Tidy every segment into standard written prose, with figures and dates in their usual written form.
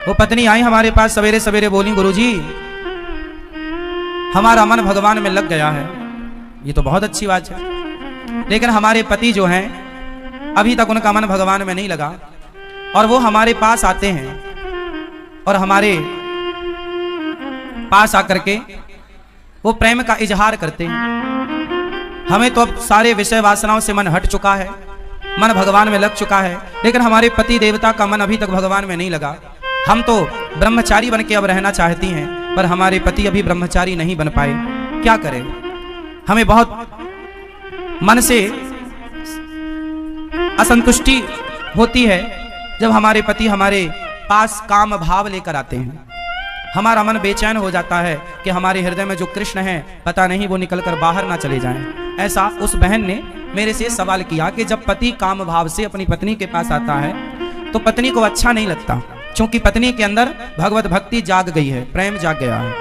वो पत्नी आई हमारे पास सवेरे सवेरे, बोली गुरुजी हमारा मन भगवान में लग गया है। ये तो बहुत अच्छी बात है, लेकिन हमारे पति जो हैं अभी तक उनका मन भगवान में नहीं लगा, और वो हमारे पास आते हैं और हमारे पास आकर के वो प्रेम का इजहार करते हैं। हमें तो अब सारे विषय वासनाओं से मन हट चुका है, मन भगवान में लग चुका है, लेकिन हमारे पति देवता का मन अभी तक भगवान में नहीं लगा। हम तो ब्रह्मचारी बन के अब रहना चाहती हैं, पर हमारे पति अभी ब्रह्मचारी नहीं बन पाए। क्या करें? हमें बहुत मन से असंतुष्टि होती है जब हमारे पति हमारे पास काम भाव लेकर आते हैं। हमारा मन बेचैन हो जाता है कि हमारे हृदय में जो कृष्ण है पता नहीं वो निकलकर बाहर ना चले जाएं। ऐसा उस बहन ने मेरे से सवाल किया कि जब पति काम भाव से अपनी पत्नी के पास आता है तो पत्नी को अच्छा नहीं लगता, क्योंकि पत्नी के अंदर भगवत भक्ति जाग गई है, प्रेम जाग गया है।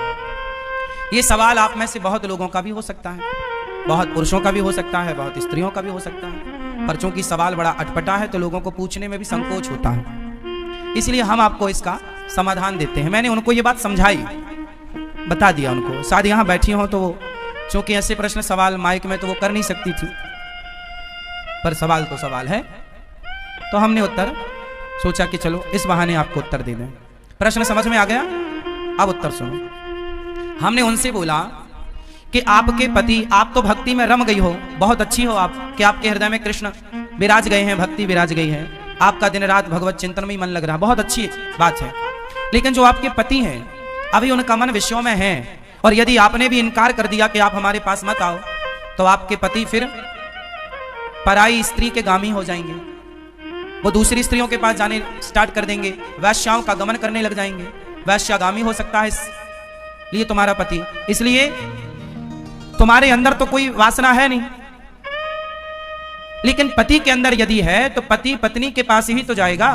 ये सवाल आप में से बहुत लोगों का भी हो सकता है, बहुत पुरुषों का भी हो सकता है, बहुत स्त्रियों का भी हो सकता है, पर चूंकि सवाल बड़ा अटपटा है तो लोगों को पूछने में भी संकोच होता है, इसलिए हम आपको इसका समाधान देते हैं। मैंने उनको ये बात समझाई, बता दिया उनको। शायद यहाँ बैठी हो तो वो, चूंकि ऐसे प्रश्न सवाल माइक में तो वो कर नहीं सकती थी, पर सवाल तो सवाल है, तो हमने उत्तर सोचा कि चलो इस बहाने आपको उत्तर दे दें। प्रश्न समझ में आ गया? अब उत्तर सुनो। हमने उनसे बोला कि आपके पति, आप तो भक्ति में रम गई हो, बहुत अच्छी हो आप, कि आपके हृदय में कृष्ण विराज गए हैं, भक्ति विराज गई है, आपका दिन रात भगवत चिंतन में ही मन लग रहा है, बहुत अच्छी बात है। लेकिन जो आपके पति हैं अभी उनका मन विषयों में है, और यदि आपने भी इनकार कर दिया कि आप हमारे पास मत आओ तो आपके पति फिर पराई स्त्री के गामी हो जाएंगे, वो दूसरी स्त्रियों के पास जाने स्टार्ट कर देंगे, वैश्याओं का गमन करने लग जाएंगे, वैश्यागामी हो सकता है इसलिए तुम्हारा पति। इसलिए तुम्हारे अंदर तो कोई वासना है नहीं, लेकिन पति के अंदर यदि है तो पति पत्नी के पास ही तो जाएगा।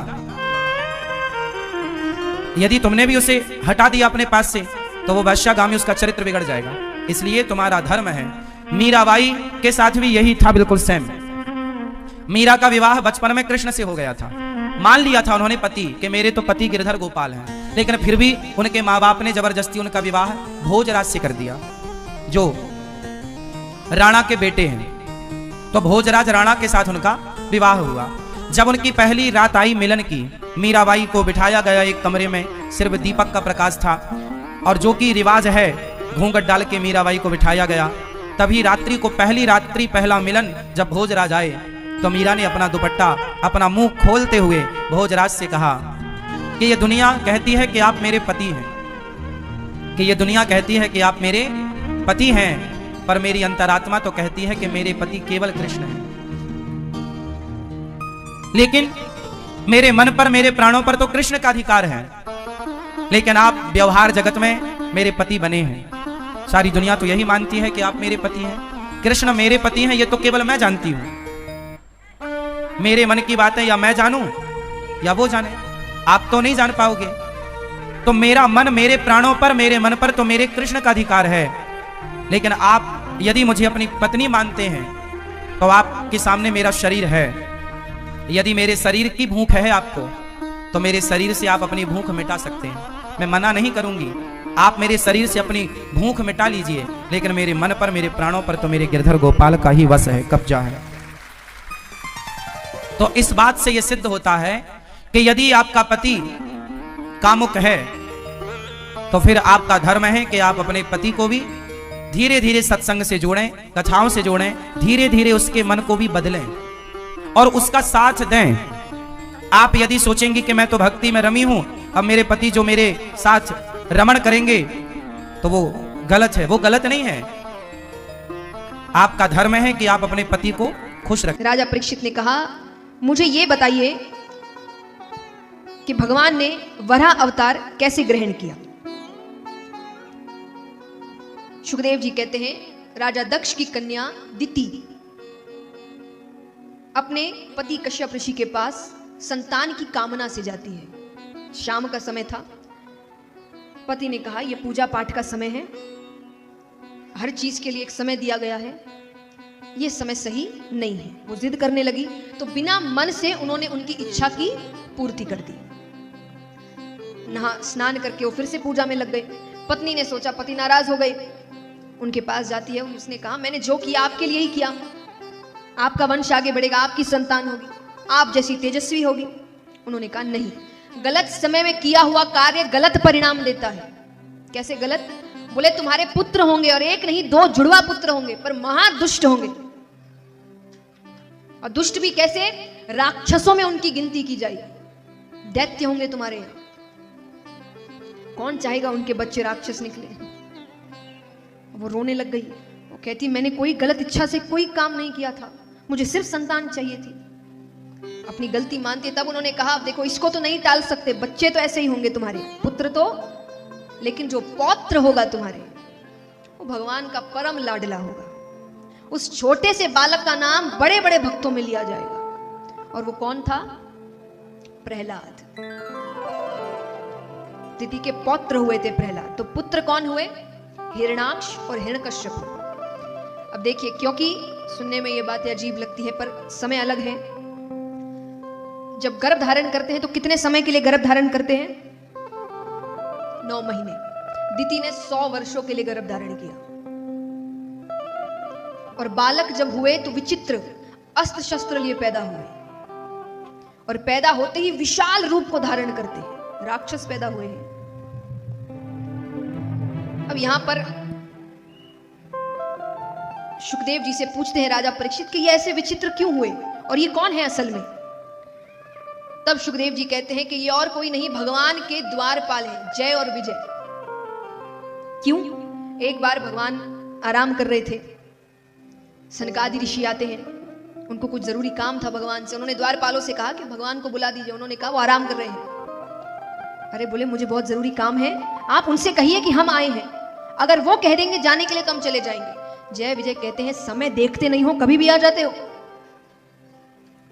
यदि तुमने भी उसे हटा दिया अपने पास से तो वो वैश्यागामी, उसका चरित्र बिगड़ जाएगा। इसलिए तुम्हारा धर्म है। मीराबाई के साथ भी यही था, बिल्कुल सेम। मीरा का विवाह बचपन में कृष्ण से हो गया था, मान लिया था उन्होंने पति कि मेरे तो पति गिरधर गोपाल हैं, लेकिन फिर भी उनके माँ बाप ने जबरदस्ती उनका विवाह भोजराज से कर दिया, जो राणा के बेटे हैं। तो भोजराज राणा के साथ उनका विवाह हुआ। जब उनकी पहली रात आई मिलन की, मीराबाई को बिठाया गया एक कमरे में, सिर्फ दीपक का प्रकाश था, और जो कि रिवाज है घूंघट डाल के मीराबाई को बिठाया गया। तभी रात्रि को, पहली रात्रि पहला मिलन जब भोजराज आए तो मीरा ने अपना दुपट्टा, अपना मुंह खोलते हुए भोजराज से कहा कि ये दुनिया कहती है कि आप मेरे पति हैं, कि ये दुनिया कहती है कि आप मेरे पति हैं, पर मेरी अंतरात्मा तो कहती है कि मेरे पति केवल कृष्ण हैं। लेकिन मेरे मन पर, मेरे प्राणों पर तो कृष्ण का अधिकार है, लेकिन आप व्यवहार जगत में मेरे पति बने हैं। सारी दुनिया तो यही मानती है कि आप मेरे पति हैं, कृष्ण मेरे पति हैं, ये तो केवल मैं जानती हूं। मेरे मन की बातें या मैं जानूं या वो जाने, आप तो नहीं जान पाओगे। तो मेरा मन, मेरे प्राणों पर, मेरे मन पर तो मेरे कृष्ण का अधिकार है, लेकिन आप यदि मुझे अपनी पत्नी मानते हैं तो आपके सामने मेरा शरीर है। यदि मेरे शरीर की भूख है आपको तो मेरे शरीर से आप अपनी भूख मिटा सकते हैं, मैं मना नहीं करूंगी, आप मेरे शरीर से अपनी भूख मिटा लीजिए, लेकिन मेरे मन पर, मेरे प्राणों पर तो मेरे गिरधर गोपाल का ही वश है, कब्जा है। तो इस बात से यह सिद्ध होता है कि यदि आपका पति कामुक है तो फिर आपका धर्म है कि आप अपने पति को भी धीरे धीरे सत्संग से जोड़ें, कथाओं से जोड़ें, धीरे धीरे उसके मन को भी बदलें और उसका साथ दें। आप यदि सोचेंगे कि मैं तो भक्ति में रमी हूं, अब मेरे पति जो मेरे साथ रमण करेंगे तो वो गलत है, वो गलत नहीं है। आपका धर्म है कि आप अपने पति को खुश रखें। राजा परीक्षित ने कहा, मुझे ये बताइए कि भगवान ने वराह अवतार कैसे ग्रहण किया। सुखदेव जी कहते हैं, राजा दक्ष की कन्या दिति अपने पति कश्यप ऋषि के पास संतान की कामना से जाती है। शाम का समय था। पति ने कहा, यह पूजा पाठ का समय है, हर चीज के लिए एक समय दिया गया है, ये समय सही नहीं है। वो जिद करने लगी तो बिना मन से उन्होंने उनकी इच्छा की पूर्ति कर दी। नहा स्नान करके वो फिर से पूजा में लग गए। पत्नी ने सोचा पति नाराज हो गए, उनके पास जाती है, उसने कहा मैंने जो किया आपके लिए ही किया, आपका वंश आगे बढ़ेगा, आपकी संतान होगी, आप जैसी तेजस्वी होगी। उन्होंने कहा नहीं, गलत समय में किया हुआ कार्य गलत परिणाम देता है। कैसे गलत? बोले तुम्हारे पुत्र होंगे और एक नहीं 2 जुड़वा पुत्र होंगे, पर महादुष्ट होंगे। और दुष्ट भी कैसे? राक्षसों में उनकी गिनती की जाएगी, दैत्य होंगे तुम्हारे यहां। कौन चाहेगा उनके बच्चे राक्षस निकले? वो रोने लग गई। वो कहती मैंने कोई गलत इच्छा से कोई काम नहीं किया था, मुझे सिर्फ संतान चाहिए थी। अपनी गलती मानती है। तब उन्होंने कहा देखो इसको तो नहीं टाल सकते, बच्चे तो ऐसे ही होंगे तुम्हारे, पुत्र तो, लेकिन जो पौत्र होगा तुम्हारे वो भगवान का परम लाडला होगा। उस छोटे से बालक का नाम बड़े बड़े भक्तों में लिया जाएगा। और वो कौन था? प्रहलाद। दिति के पौत्र हुए थे प्रहलाद। तो पुत्र कौन हुए? हिरण्याक्ष और हिरण्यकश्यप। अब देखिए, क्योंकि सुनने में ये बातें अजीब लगती है पर समय अलग है। जब गर्भ धारण करते हैं तो कितने समय के लिए गर्भ धारण करते हैं? 9 महीने। दिति ने 100 वर्षों के लिए गर्भ धारण किया। और बालक जब हुए तो विचित्र अस्त्र शस्त्र लिए पैदा हुए, और पैदा होते ही विशाल रूप को धारण करते हैं, राक्षस पैदा हुए हैं। अब यहां पर सुखदेव जी से पूछते हैं राजा परीक्षित कि ये ऐसे विचित्र क्यों हुए और ये कौन है असल में? तब सुखदेव जी कहते हैं कि ये और कोई नहीं भगवान के द्वारपाल हैं, जय और विजय। क्यों? एक बार भगवान आराम कर रहे थे, सनकादि ऋषि आते हैं, उनको कुछ जरूरी काम था भगवान से। उन्होंने द्वारपालों से कहा कि भगवान को बुला दीजिए। उन्होंने कहा वो आराम कर रहे हैं। अरे बोले मुझे बहुत जरूरी काम है, आप उनसे कहिए कि हम आए हैं, अगर वो कह देंगे जाने के लिए तो हम चले जाएंगे। जय विजय कहते हैं समय देखते नहीं हो, कभी भी आ जाते हो।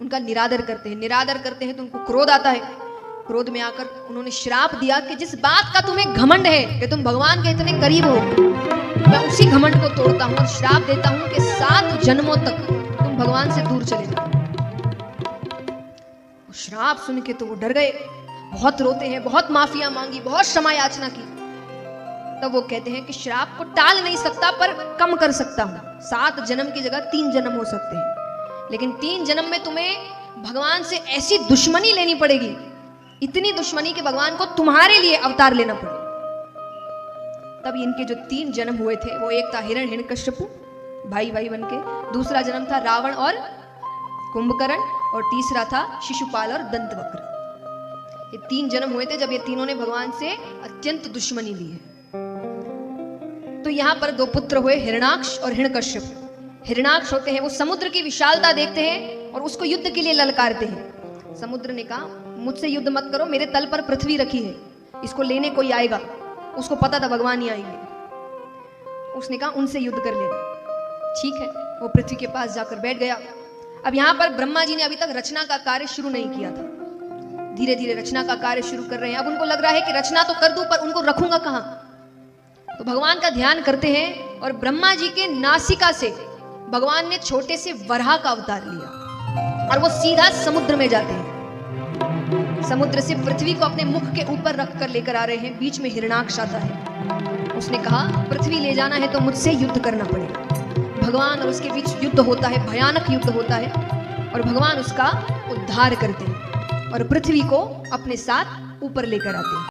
उनका निरादर करते हैं, निरादर करते हैं तो उनको क्रोध आता है। क्रोध में आकर उन्होंने श्राप दिया कि जिस बात का तुम्हें घमंड है कि तुम भगवान के इतने करीब हो, मैं उसी घमंड को तोड़ता हूं और श्राप देता हूं कि 7 जन्मों तक तुम भगवान से दूर चले जाओ। श्राप सुन के तो वो डर गए, बहुत रोते हैं, बहुत माफिया मांगी, बहुत क्षमा याचना की। तब वो कहते हैं कि श्राप को टाल नहीं सकता पर कम कर सकता हूं। 7 जन्म की जगह 3 जन्म हो सकते हैं, लेकिन 3 जन्म में तुम्हें भगवान से ऐसी दुश्मनी लेनी पड़ेगी, इतनी दुश्मनी कि भगवान को तुम्हारे लिए अवतार लेना पड़े। तब इनके जो 3 जन्म हुए थे वो एक था हिरण्यकश्यपु भाई भाई बनके, दूसरा जन्म था रावण और कुंभकर्ण, और तीसरा था शिशुपाल और दंतवक्र। ये 3 जन्म हुए थे जब ये तीनों ने भगवान से अत्यंत दुश्मनी ली है। तो यहां पर 2 पुत्र हुए, हिरण्याक्ष और हिरण्यकश्यप। हिरण्याक्ष होते हैं वो समुद्र की विशालता देखते हैं और उसको युद्ध के लिए ललकारते हैं। समुद्र ने कहा मुझसे युद्ध मत करो, मेरे तल पर पृथ्वी रखी है, इसको लेने कोई आएगा। उसको पता था भगवान ही आएंगे। उसने कहा उनसे युद्ध कर लेना। ठीक है, वो पृथ्वी के पास जाकर बैठ गया। अब यहां पर ब्रह्मा जी ने अभी तक रचना का कार्य शुरू नहीं किया था, धीरे धीरे रचना का कार्य शुरू कर रहे हैं। अब उनको लग रहा है कि रचना तो कर दूं पर उनको रखूंगा कहां। तो भगवान का ध्यान करते हैं और ब्रह्मा जी के नासिका से भगवान ने छोटे से वराह का अवतार लिया और वो सीधा समुद्र में जाते हैं। समुद्र से पृथ्वी को अपने मुख के ऊपर रखकर लेकर आ रहे हैं। बीच में हिरण्याक्ष आता है। उसने कहा पृथ्वी ले जाना है तो मुझसे युद्ध करना पड़ेगा। भगवान और उसके बीच युद्ध होता है, भयानक युद्ध होता है, और भगवान उसका उद्धार करते हैं और पृथ्वी को अपने साथ ऊपर लेकर आते हैं।